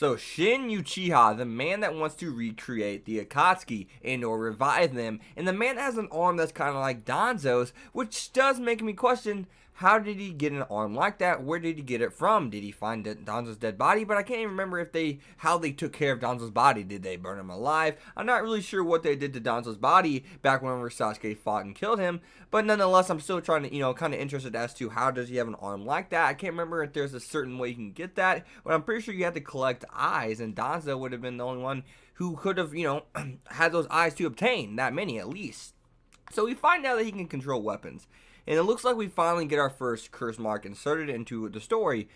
So Shin Uchiha, the man that wants to recreate the Akatsuki and or revive them, and the man has an arm that's kind of like Danzo's, which does make me question, how did he get an arm like that? Where did he get it from? Did he find Danzo's dead body? But I can't even remember how they took care of Danzo's body. Did they burn him alive? I'm not really sure what they did to Danzo's body back whenever Sasuke fought and killed him. But nonetheless, I'm still trying to, kind of interested as to how does he have an arm like that. I can't remember if there's a certain way you can get that, but I'm pretty sure you have to collect eyes, and Danzo would have been the only one who could have, had those eyes to obtain that many at least. So we find out that he can control weapons. And it looks like we finally get our first curse mark inserted into the story,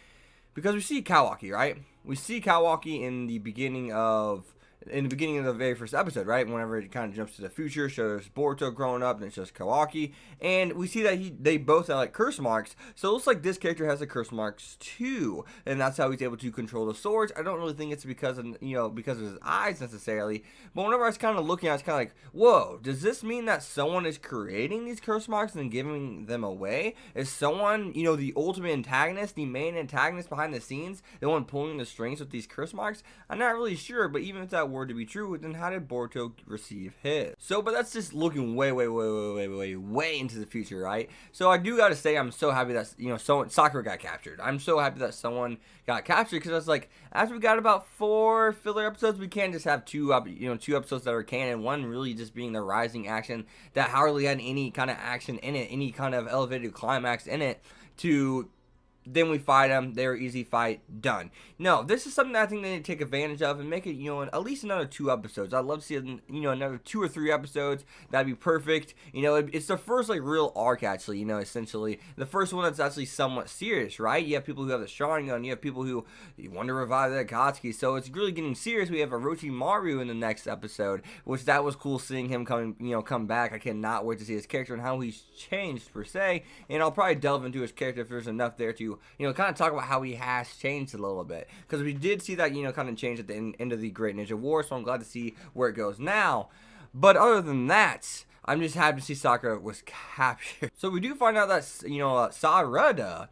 because we see Kawaki, right? We see Kawaki in the beginning of the very first episode, right? Whenever it kind of jumps to the future, shows Boruto growing up, and it shows Kawaki, and we see that they both have like curse marks. So it looks like this character has the curse marks too, and that's how he's able to control the swords. I don't really think it's because of because of his eyes necessarily, but whenever I was kind of looking, I was kind of like, whoa, does this mean that someone is creating these curse marks and giving them away? Is someone, the ultimate antagonist, the main antagonist behind the scenes, the one pulling the strings with these curse marks? I'm not really sure, but even if that were to be true, then how did Boruto receive his? So, but that's just looking way into the future, right? So I do gotta say, I'm so happy that Sakura got captured. I'm so happy that someone got captured, because I was like, after we got about 4 filler episodes, we can't just have two episodes that are canon. One really just being the rising action that hardly had any kind of action in it, any kind of elevated climax in it, to then we fight them, they're easy fight, done. No, this is something that I think they need to take advantage of and make it, at least another 2 episodes. I'd love to see, another 2 or 3 episodes. That'd be perfect. It's the first, real arc, actually, essentially. The first one that's actually somewhat serious, right? You have people who have the Sharingan, you have people who want to revive the Akatsuki, so it's really getting serious. We have Orochimaru in the next episode, which that was cool seeing him come back. I cannot wait to see his character and how he's changed, per se, and I'll probably delve into his character if there's enough there to kind of talk about how he has changed a little bit, because we did see that, kind of change at the end of the Great Ninja War, so I'm glad to see where it goes now. But other than that, I'm just happy to see Sakura was captured. So we do find out that, Sarada,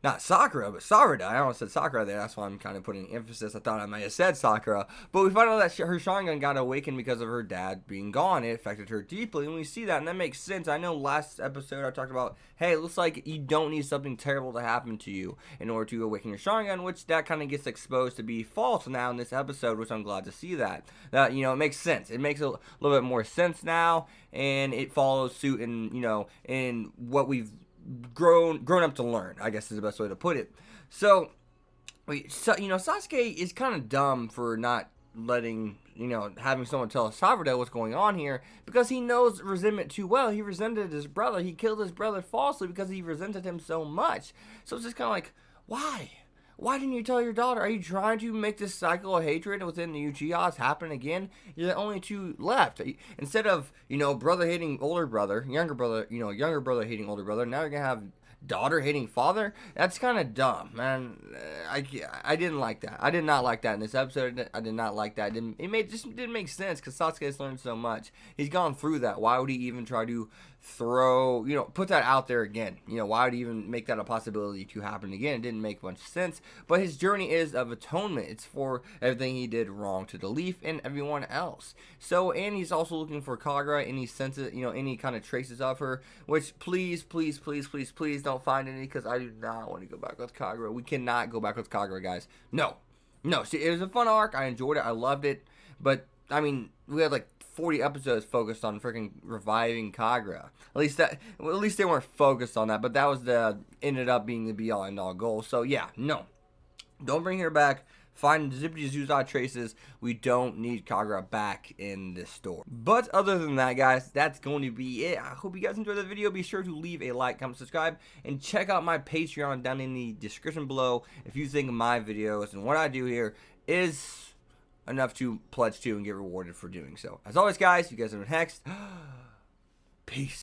not Sakura, but Sarada. I almost said Sakura there. That's why I'm kind of putting emphasis. I thought I might have said Sakura. But we find out that her Sharingan got awakened because of her dad being gone. It affected her deeply. And we see that, and that makes sense. I know last episode I talked about, hey, it looks like you don't need something terrible to happen to you in order to awaken your Sharingan, which that kind of gets exposed to be false now in this episode, which I'm glad to see that. That, it makes sense. It makes a little bit more sense now, and it follows suit in, in what we've grown up to learn, I guess is the best way to put it. So Sasuke is kind of dumb for not letting, having someone tell Sarada what's going on here, because he knows resentment too well. He resented his brother. He killed his brother falsely because he resented him so much. So it's just kind of like, why? Why didn't you tell your daughter? Are you trying to make this cycle of hatred within the Uchihas happen again? You're the only 2 left. Instead of, brother hating older brother, younger brother hating older brother, now you're going to have daughter hating father. That's kind of dumb, man. I didn't like that. I did not like that in this episode. I did not like that. It just didn't make sense, because Sasuke has learned so much. He's gone through that. Why would he even try to put that out there again? Why would he even make that a possibility to happen again? It didn't make much sense. But his journey is of atonement. It's for everything he did wrong to the Leaf and everyone else. So, and he's also looking for Kagura, any senses, any kind of traces of her, which please don't find any, because I do not want to go back with Kagura. We cannot go back with Kagura, guys. No. See, it was a fun arc. I enjoyed it. I loved it. But, I mean, we had 40 episodes focused on freaking reviving Kagura. At least they weren't focused on that, but that was ended up being the be all end all goal. So yeah, no, don't bring her back. Find Zippity Zuzai traces. We don't need Kagura back in this story. But other than that, guys, that's going to be it. I hope you guys enjoyed the video. Be sure to leave a like, comment, subscribe, and check out my Patreon down in the description below if you think my videos and what I do here is enough to pledge to and get rewarded for doing so. As always, guys, you guys are next. Peace.